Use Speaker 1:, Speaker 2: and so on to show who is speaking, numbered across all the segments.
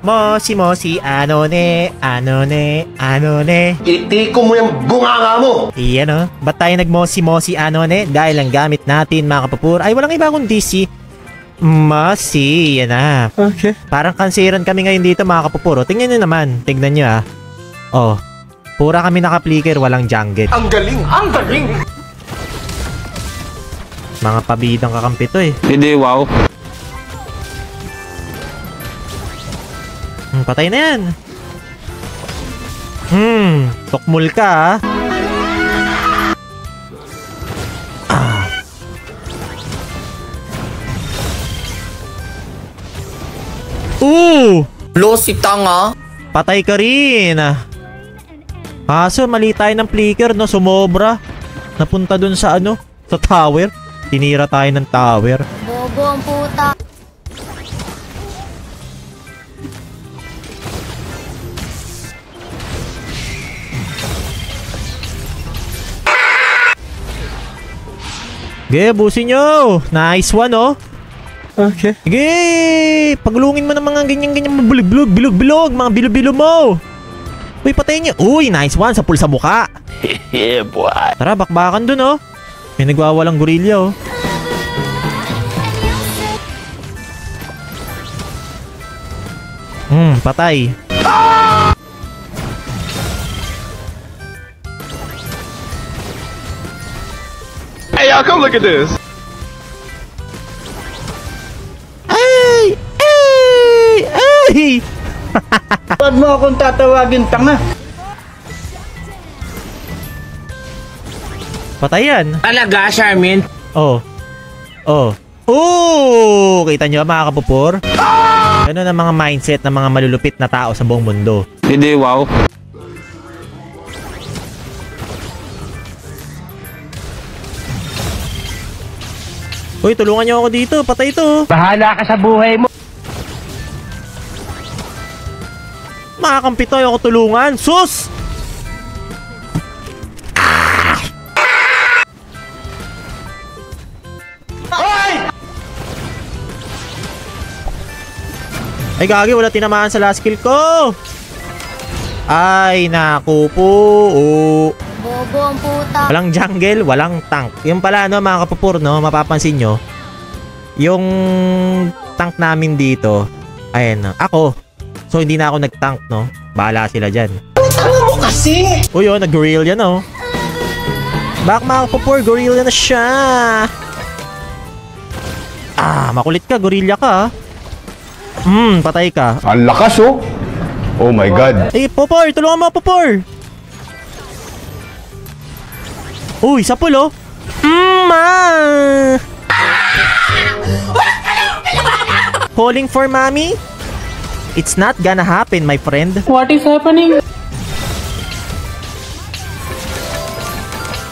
Speaker 1: Mosi, ano ne.
Speaker 2: Itiko mo yung bunganga mo!
Speaker 1: Iyan o. Ba't tayo nagmosi, ano ne? Dahil ang gamit natin mga kapupur ay walang iba kundi si Mosi. Yan na.
Speaker 3: Okay.
Speaker 1: Parang kansiran kami ngayon dito mga kapupur. Tingnan nyo naman. Tingnan nyo ah. Oh. Pura kami naka-flicker, walang jungle.
Speaker 2: Ang galing! Ang galing!
Speaker 1: Mga pabidang kakampi to eh.
Speaker 3: Hindi, wow.
Speaker 1: Patay na yan. Tokmul ka ah.
Speaker 4: Lo si tanga.
Speaker 1: Patay ka rin. Kaso mali tayo ng flicker no, sumobra. Napunta dun sa ano, sa tower. Tinira tayo ng tower.
Speaker 5: Bobo ang puta.
Speaker 1: Sige, busin nyo. Nice one, oh.
Speaker 3: Okay.
Speaker 1: Sige, paglungin mo ng mga ganyan-ganyan bilog-bilog, mga bilo-bilo mo. Uy, patayin nyo. Uy, nice one. Sa pulsa mukha.
Speaker 2: Yeah, boy!
Speaker 1: Tara, bakbakan dun, oh. May nagwawalang gorilla, oh. Patay.
Speaker 2: Hey, y'all, come look at this!
Speaker 1: Ay! Ay! Ay!
Speaker 6: Huwag mo akong tatawagin tanga.
Speaker 1: Patay yan.
Speaker 4: Talaga, Charmin?
Speaker 1: Oh. Oh. Oh! Kita nyo mga kapupor? Ganun ang mga mindset ng mga malulupit na tao sa buong mundo.
Speaker 3: Hindi, wow.
Speaker 1: Uy, tulungan nyo ako dito. Patay ito.
Speaker 6: Bahala ka sa buhay mo.
Speaker 1: Makakampi tayo ako tulungan. Sus! Ay, gagi. Wala tinamaan sa last kill ko. Ay, naku po.
Speaker 5: Bobo ang puta.
Speaker 1: Walang jungle, walang tank. Yung pala, no, mga kapupur, no, mapapansin nyo, yung tank namin dito, ayan, ako. So, hindi na ako nag-tank, no? Bahala sila dyan.
Speaker 4: Ano mo kasi?
Speaker 1: Uy, oh, nag-gorilla, no? Bak, mga kapupur, gorilla na siya. Ah, makulit ka, gorilla ka, patay ka.
Speaker 2: Ang lakas, oh! Oh my God!
Speaker 1: Eh, Popor, tulungan mo, Popor. Uy, sapul, oh. Calling for mommy? It's not gonna happen, my friend.
Speaker 6: What is happening?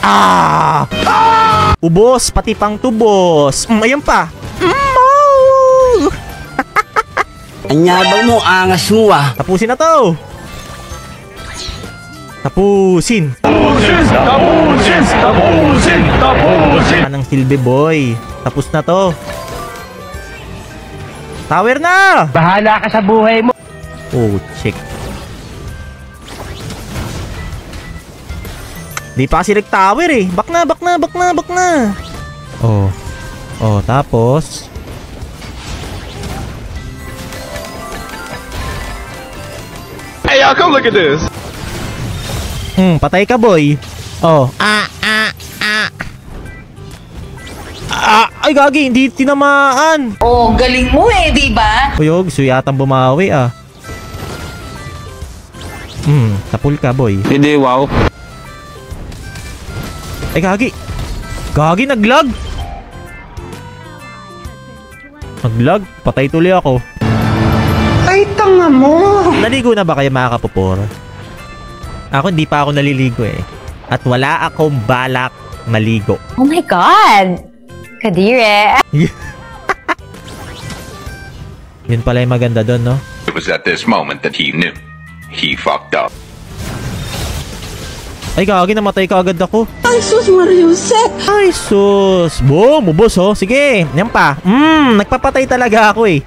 Speaker 1: Ah! Ubos, pati pang tubos. Ayun pa.
Speaker 4: Anyabang mo, angas mo ah.
Speaker 1: Tapusin na to. Tapusin. Anong silbi, boy? Tapos na to. Tower na!
Speaker 6: Bahala ka sa buhay mo.
Speaker 1: Oh, check. Di pa kasi tower eh. Back na. Oh. Oh, tapos.
Speaker 2: Hey, y'all, come look at this!
Speaker 1: Patay ka, boy. Oh. Ay, gagi, hindi tinamaan.
Speaker 7: Oh, galing mo eh, di ba?
Speaker 1: Uy, gusto yatang bumawi, ah. Tapul ka, boy.
Speaker 3: Hindi, wow.
Speaker 1: Ay, gagi. Gagi, naglag. Naglag? Patay tuloy ako.
Speaker 6: Ay, tanga mo.
Speaker 1: Naligo na ba kayo, mga kapupor? Ako, hindi pa ako naliligo eh. At wala akong balak maligo.
Speaker 5: Oh my God! Kadire.
Speaker 1: Yun pala yung maganda doon, no?
Speaker 8: It was at this moment that he knew. He fucked up.
Speaker 1: Ay, gagi, namatay ka agad ako.
Speaker 7: Ay, sus, Mariusep!
Speaker 1: Ay, sus. Boom, ubos, oh. Sige, yan pa. Nagpapatay talaga ako eh.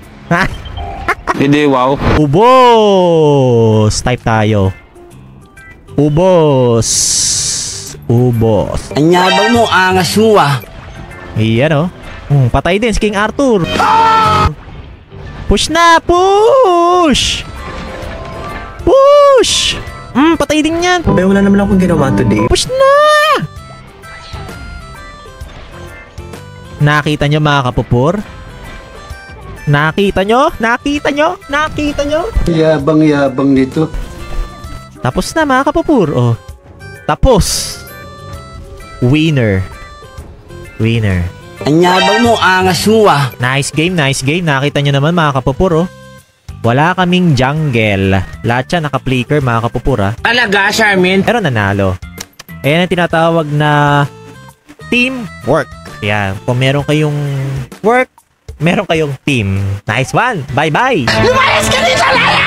Speaker 3: Hindi, wow.
Speaker 1: Ubos! Type tayo. Ubos. Ubos.
Speaker 4: Anyabang mo, angas mo ah.
Speaker 1: Iyan patay din si King Arthur. Push na! Push! Push! Patay din yan.
Speaker 6: Wala naman akong ginawa today.
Speaker 1: Push na! Nakita nyo mga kapupur? Nakita nyo? Nakita nyo? Nakita nyo?
Speaker 6: Yabang-yabang nito.
Speaker 1: Tapos na mga kapupur. Tapos. Winner. Winner.
Speaker 4: Anyabang mo, angas mo ah.
Speaker 1: Nice game, nice game. Nakita nyo naman mga kapupur. Wala kaming jungle. Lahat siya naka-flicker mga kapupur.
Speaker 6: Talaga, Charmin?
Speaker 1: Pero nanalo. Ayan ang tinatawag na teamwork. Yan. Kung meron kayong work, meron kayong team. Nice one. Bye-bye.
Speaker 4: Lumayas ka dito, laya!